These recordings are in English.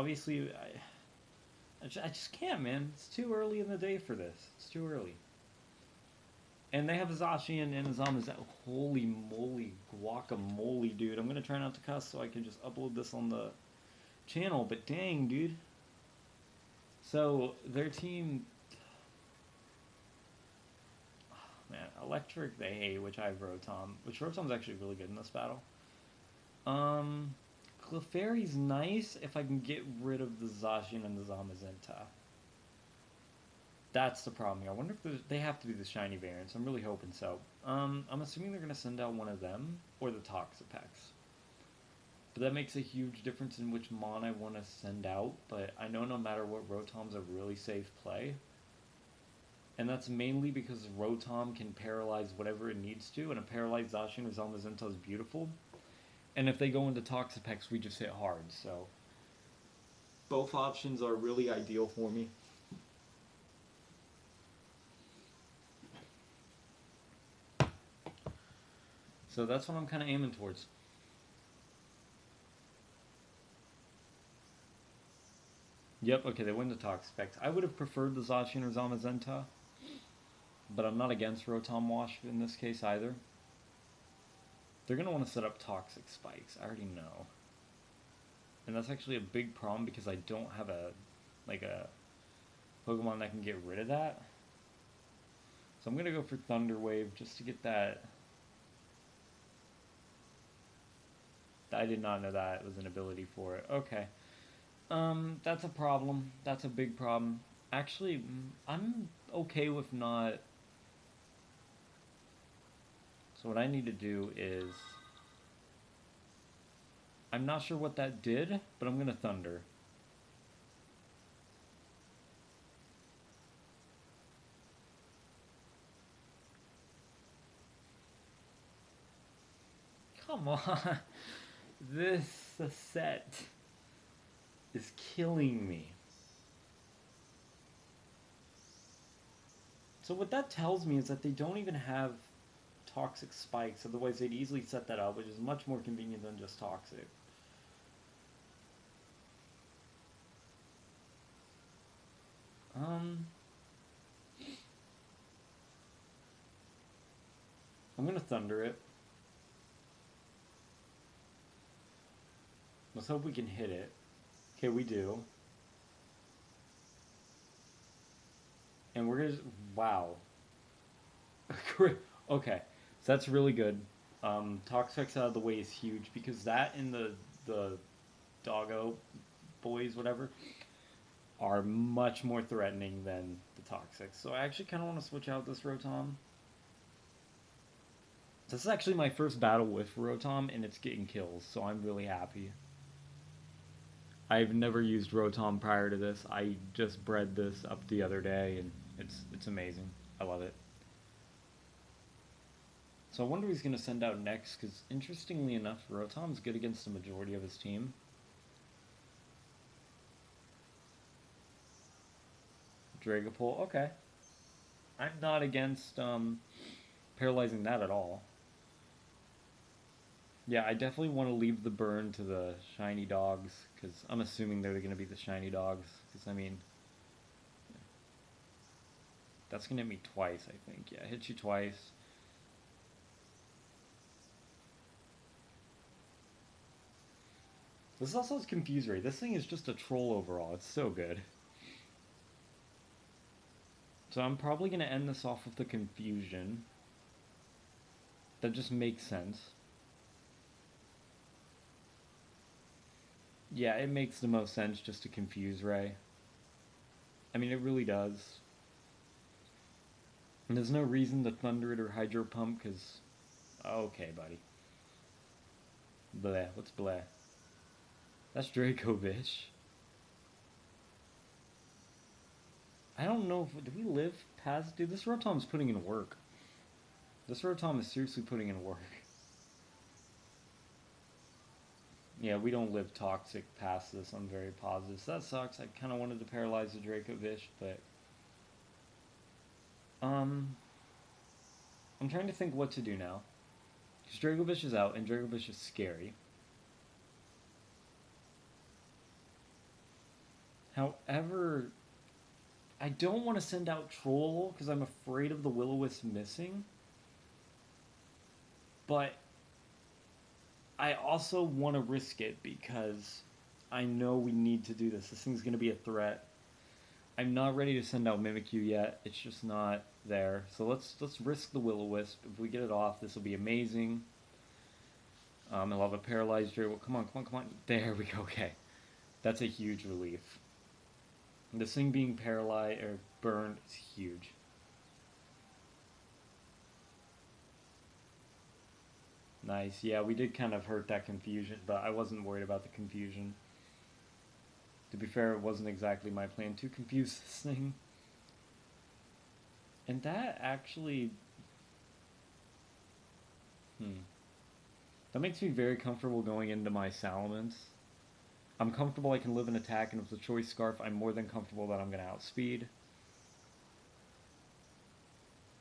obviously, I just can't, man. It's too early in the day for this. It's too early. And they have Zacian and Zamaza. Holy moly, guacamole, dude. I'm gonna try not to cuss so I can just upload this on the channel, but dang, dude. So, their team... Oh, man, Electric they hate, which I have Rotom. Which Rotom's actually really good in this battle. Clefairy's nice if I can get rid of the Zacian and the Zamazenta. That's the problem here. I wonder if they have to be the shiny variants. I'm really hoping so. I'm assuming they're going to send out one of them or the Toxapex. But that makes a huge difference in which Mon I want to send out. But I know no matter what, Rotom's a really safe play. And that's mainly because Rotom can paralyze whatever it needs to. And a paralyzed Zacian or Zamazenta is beautiful. And if they go into Toxapex, we just hit hard. So both options are really ideal for me. So that's what I'm kind of aiming towards. Yep, okay, they win the Toxapex. I would have preferred the Zacian or Zamazenta, but I'm not against Rotom Wash in this case either. They're going to want to set up Toxic Spikes, I already know. And that's actually a big problem because I don't have a Pokemon that can get rid of that. So I'm going to go for Thunder Wave just to get that. I did not know that was an ability for it. Okay. That's a problem. That's a big problem. Actually, I'm okay with not... So what I need to do is... I'm not sure what that did, but I'm going to Thunder. Come on. This set is killing me. So what that tells me is that they don't even have Toxic Spikes, otherwise they'd easily set that up, which is much more convenient than just Toxic. I'm gonna Thunder it. Let's hope we can hit it. Okay, we do. And we're gonna... Wow. Okay, so that's really good. Toxapex out of the way is huge, because that and the Doggo boys, whatever, are much more threatening than the Toxic. So I actually kind of want to switch out this Rotom. This is actually my first battle with Rotom, and it's getting kills, so I'm really happy. I've never used Rotom prior to this. I just bred this up the other day, and it's amazing. I love it. So I wonder who he's going to send out next, because interestingly enough, Rotom's good against the majority of his team. Dragapult, okay. I'm not against paralyzing that at all. Yeah, I definitely want to leave the burn to the shiny dogs, because I'm assuming they're going to be the shiny dogs, because, I mean, that's going to hit me twice, I think. Yeah, hit you twice. This also has Confuse Ray. This thing is just a troll overall. It's so good. So I'm probably going to end this off with the Confusion. That just makes sense. Yeah, it makes the most sense just to Confuse Ray. I mean, it really does. And there's no reason to Thunder it or Hydro Pump, because... Okay, buddy. Bleh. What's bleh? That's Dracovish. I don't know if... Do we live past... Dude, this Rotom's putting in work. This Rotom is seriously putting in work. Yeah, we don't live Toxic past this. I'm very positive. So that sucks. I kind of wanted to paralyze the Dracovish, but... I'm trying to think what to do now. Because Dracovish is out, and Dracovish is scary. However, I don't want to send out Troll because I'm afraid of the Will-O-Wisp missing. But I also want to risk it because I know we need to do this. This thing's going to be a threat. I'm not ready to send out Mimikyu yet. It's just not there. So let's risk the Will-O-Wisp. If we get it off, this will be amazing. I'll have a paralyzed Draco. Come on, come on, come on. There we go. Okay. That's a huge relief. This thing being paralyzed or burned is huge. Nice. Yeah, we did kind of hurt that confusion, but I wasn't worried about the confusion. To be fair, it wasn't exactly my plan to confuse this thing. And that actually... That makes me very comfortable going into my Salamence. I'm comfortable I can live an attack, and with the Choice Scarf, I'm more than comfortable that I'm going to outspeed.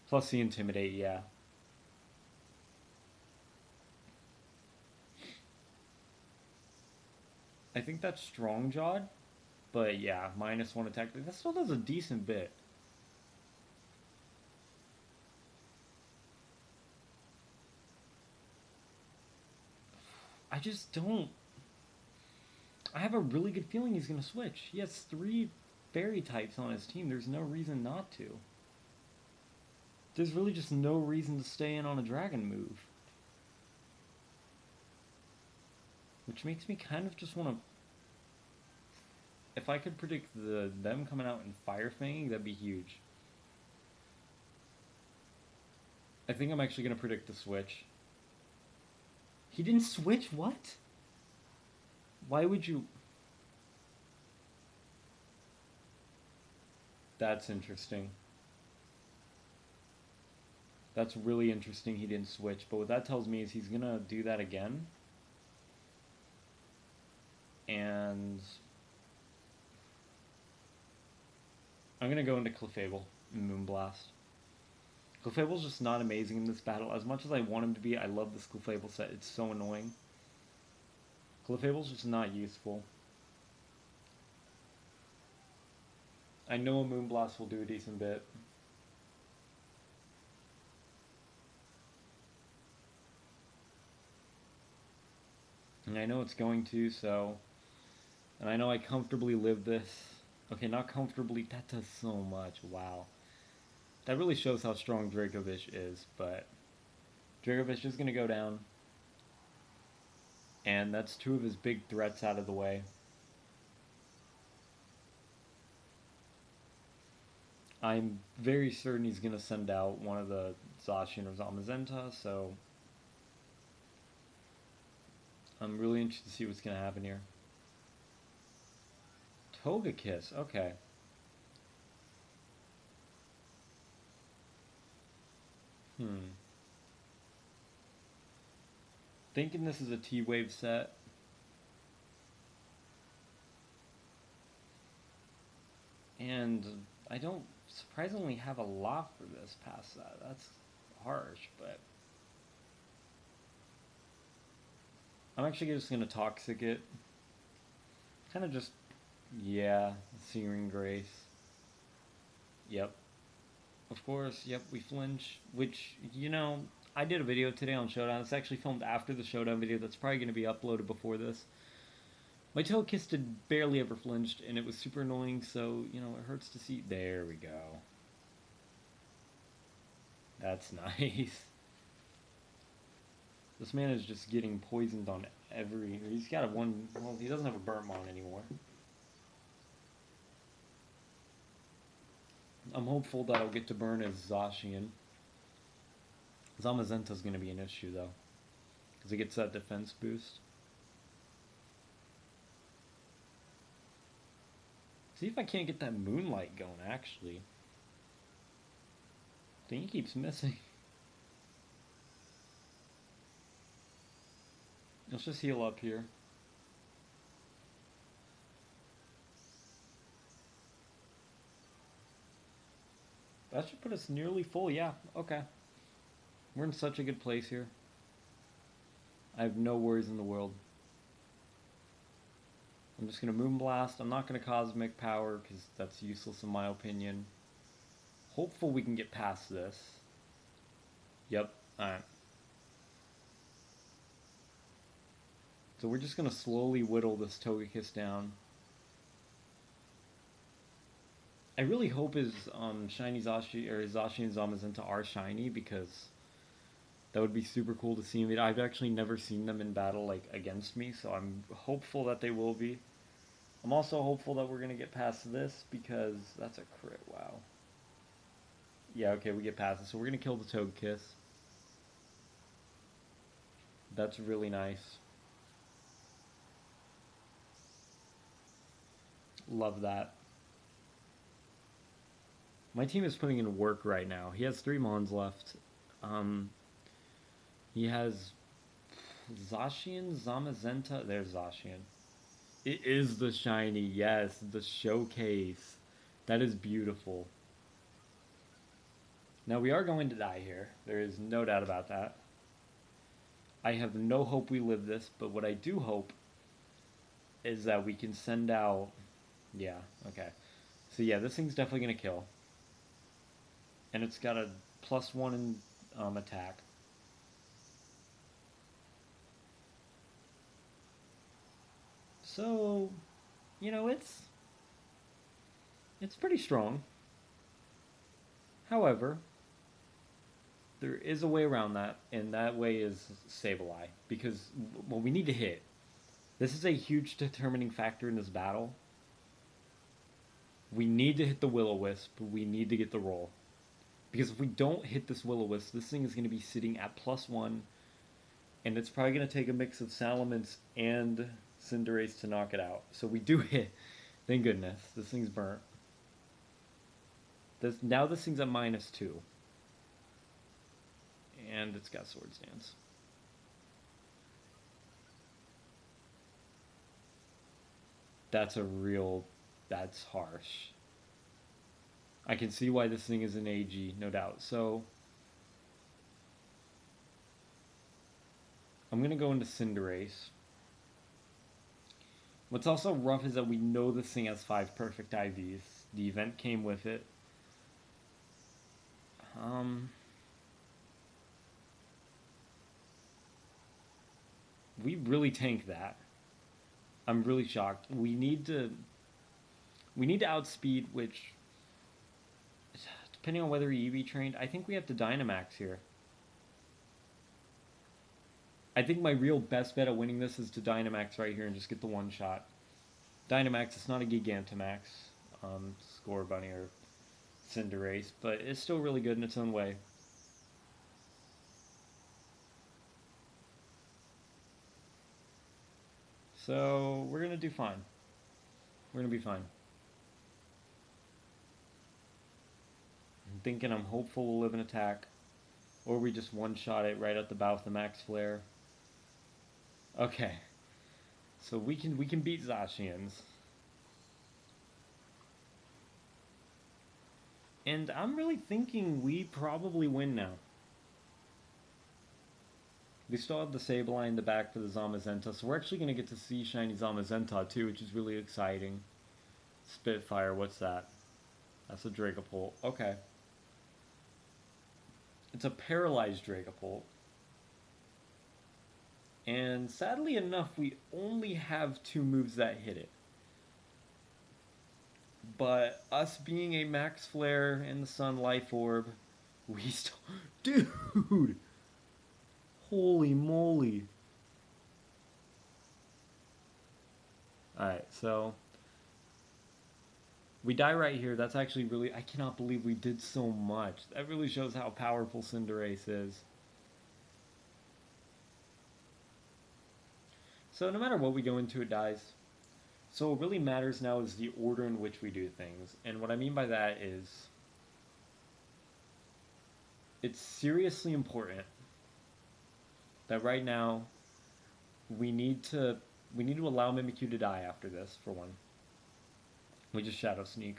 Plus the Intimidate, yeah. I think that's Strong Jawed, but yeah, -1 attack. That still does a decent bit. I just don't... I have a really good feeling he's going to switch. He has 3 fairy types on his team. There's no reason not to. There's really just no reason to stay in on a dragon move. Which makes me kind of just want to... If I could predict them coming out in Fire Fang, that'd be huge. I think I'm actually going to predict the switch. He didn't switch? What? Why would you... That's interesting. That's really interesting he didn't switch, but what that tells me is he's going to do that again. And... I'm going to go into Clefable and Moonblast. Clefable's just not amazing in this battle. As much as I want him to be, I love this Clefable set. It's so annoying. Clefable's just not useful. I know a Moonblast will do a decent bit. And I know it's going to, so... And I know I comfortably live this. Okay, not comfortably. That does so much. Wow. That really shows how strong Dracovish is, but... Dracovish is going to go down. And that's 2 of his big threats out of the way. I'm very certain he's going to send out one of the Zacian or Zamazenta, so... I'm really interested to see what's going to happen here. Togekiss, okay. Thinking this is a T-Wave set. And I don't surprisingly have a lot for this past that. That's harsh, but... I'm actually just going to Toxic it. Kind of just... Yeah, Searing Grace. Yep. Of course, yep, we flinch. Which, you know, I did a video today on Showdown. It's actually filmed after the Showdown video. That's probably going to be uploaded before this. My Togekiss did barely ever flinched, and it was super annoying, so, you know, it hurts to see. There we go. That's nice. This man is just getting poisoned on every... He's got a one... Well, he doesn't have a Burntmon anymore. I'm hopeful that I'll get to burn his Zacian. Zamazenta's going to be an issue, though. Because he gets that defense boost. See if I can't get that Moonlight going, actually. I think he keeps missing. Let's just heal up here. That should put us nearly full, yeah, okay. We're in such a good place here. I have no worries in the world. I'm just going to Moonblast. I'm not going to Cosmic Power because that's useless in my opinion. Hopeful we can get past this. Yep, alright. So we're just going to slowly whittle this Togekiss down. I really hope his shiny Zashi or his Zashi and Zamazenta are shiny because that would be super cool to see. I've actually never seen them in battle like against me, so I'm hopeful that they will be. I'm also hopeful that we're gonna get past this because that's a crit. Wow. Yeah, okay, we get past it, so we're gonna kill the Togekiss. That's really nice. Love that. My team is putting in work right now. He has 3 Mons left. He has Zacian, Zamazenta. There's Zacian. It is the shiny, yes, the showcase. That is beautiful. Now we are going to die here. There is no doubt about that. I have no hope we live this, but what I do hope is that we can send out... Yeah, okay. So yeah, this thing's definitely going to kill. And it's got a +1 in attack. So, you know, it's pretty strong. However, there is a way around that, and that way is Sableye. Because, well, we need to hit. This is a huge determining factor in this battle. We need to hit the Will-O-Wisp. We need to get the roll. Because if we don't hit this Will-O-Wisp, this thing is going to be sitting at +1. And it's probably going to take a mix of Salamence and Cinderace to knock it out. So we do hit. Thank goodness. This thing's burnt. Now this thing's at -2. And it's got Swords Dance. That's harsh. I can see why this thing is an AG, no doubt. So, I'm going to go into Cinderace. What's also rough is that we know this thing has 5 perfect IVs. The event came with it. We really tank that. I'm really shocked. We need to outspeed, which, depending on whether he EV trained, I think we have to Dynamax here. I think my real best bet at winning this is to Dynamax right here and just get the one shot. Dynamax, it's not a Gigantamax, Scorbunny or Cinderace, but it's still really good in its own way. So, we're going to do fine. We're going to be fine. I'm hopeful we'll live an attack. Or we just one-shot it right at the bow with the Max Flare. Okay. So we can beat Zacians. And I'm really thinking we probably win now. We still have the Sableye in the back for the Zamazenta, so we're actually going to get to see shiny Zamazenta too, which is really exciting. Spitfire, what's that? That's a Dragapult. Okay. It's a paralyzed Dragapult. And sadly enough, we only have 2 moves that hit it. But us being a Max Flare and the Sun Life Orb, we still... Dude! Holy moly. Alright, so... we die right here. That's actually really... I cannot believe we did so much. That really shows how powerful Cinderace is. So no matter what we go into, it dies. So what really matters now is the order in which we do things. And what I mean by that is... it's seriously important that right now we need to allow Mimikyu to die after this, for one. We just Shadow Sneak.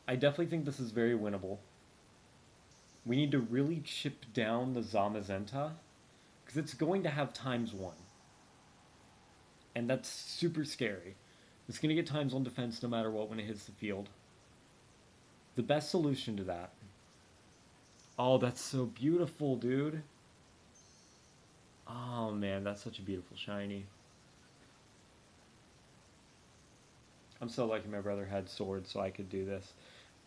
I definitely think this is very winnable. We need to really chip down the Zamazenta, because it's going to have ×1. And that's super scary. It's going to get times on defense no matter what when it hits the field. The best solution to that... Oh, that's so beautiful, dude. Oh, man, that's such a beautiful shiny. I'm so lucky my brother had swords so I could do this.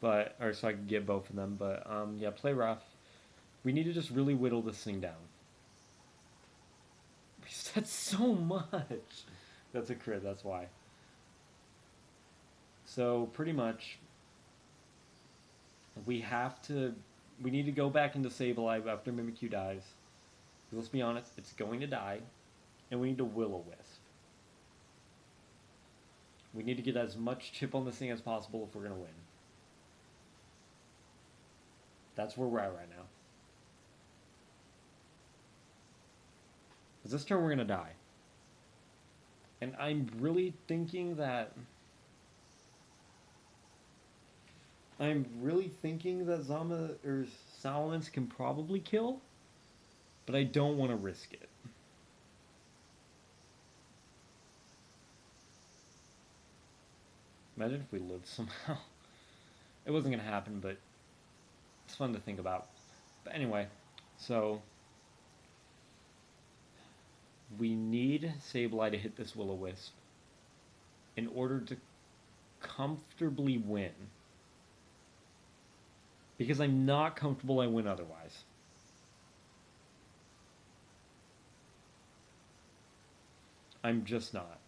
Or so I could get both of them. But, yeah, play rough. We need to just really whittle this thing down. That's so much. That's a crit, that's why. So, pretty much, we need to go back into SABLEYE after Mimikyu dies. Let's be honest, it's going to die. And we need to Will-O-Wisp. We need to get as much chip on this thing as possible if we're going to win. That's where we're at right now. Because this turn we're going to die. And I'm really thinking that... Salamence can probably kill. But I don't want to risk it. Imagine if we lived somehow. It wasn't going to happen, but it's fun to think about. But anyway, so we need SABLEYE to hit this Will-O-Wisp in order to comfortably win. Because I'm not comfortable I win otherwise. I'm just not.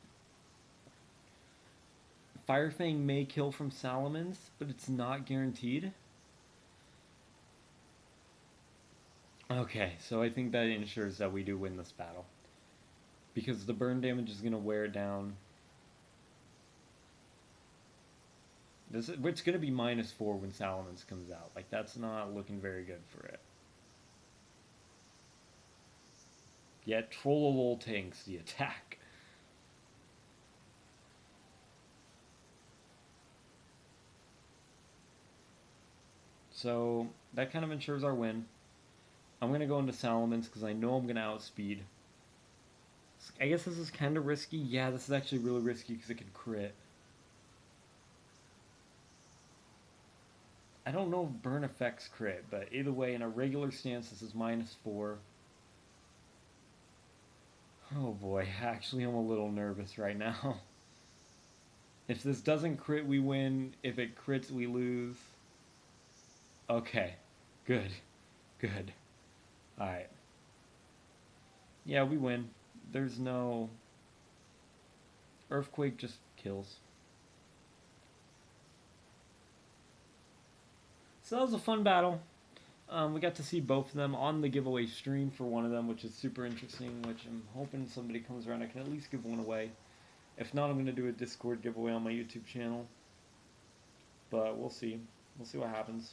Firefang may kill from Salamence, but it's not guaranteed. Okay, so I think that ensures that we do win this battle. Because the burn damage is going to wear it down. It's going to be -4 when Salamence comes out. Like, that's not looking very good for it. Yet Trollolol tanks the attack. So, that kind of ensures our win. I'm going to go into Salamence because I know I'm going to outspeed. I guess this is kind of risky. Yeah, this is actually really risky because it could crit. I don't know if burn affects crit, but either way, in a regular stance, this is -4. Oh boy, actually I'm a little nervous right now. If this doesn't crit, we win. If it crits, we lose. Okay, good, good. Alright. Yeah, we win. There's no... Earthquake just kills. So that was a fun battle. We got to see both of them on the giveaway stream for one of them, which is super interesting, which I'm hoping somebody comes around. I can at least give one away. If not, I'm going to do a Discord giveaway on my YouTube channel. But we'll see. We'll see what happens.